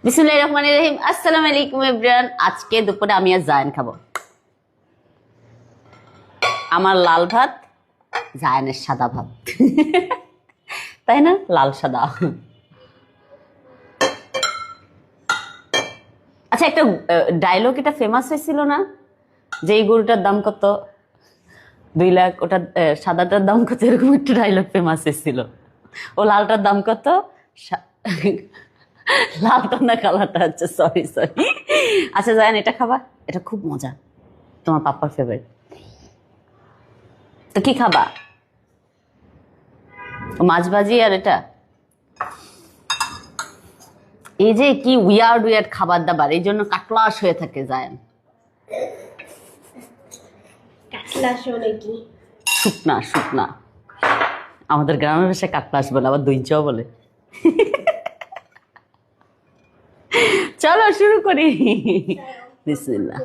বিসমিল্লাহির রহমানির রহিম। আসসালামু আলাইকুম এভরিওয়ান। আজকে দুপুরে আমি আর জায়ান খাবো। আমার লাল ভাত, জায়ানের সাদা ভাত। তাই না? লাল সাদা। আচ্ছা, একটা ডায়লগ এটা ফেমাস হয়েছিল না, যে এই গরুটার দাম কত? 2 লাখ। ওটা সাদাটার দাম কত? এরকম একটা ডায়লগ ফেমাস হয়েছিল। ও লালটার দাম কত? লালটা না, কালারটা হচ্ছে, সরি সরি। আচ্ছা জায়ান, এটা খাবা? এটা খুব মজা, তোমার পাপ্পার ফেভারিট। তো কি খাবা? মাছ ভাজি আর এটা। এই যে কি উইয়ার্ড উইয়ার্ড খাবার দাবার, এই জন্য কাকলাস হয়ে থাকে জায়ান। শুকনা শুকনা, আমাদের গ্রামের ভাষায় কাকলাস বলে, আবার দইঞ্চাও বলে। চলো শুরু করি। বিসমিল্লাহ।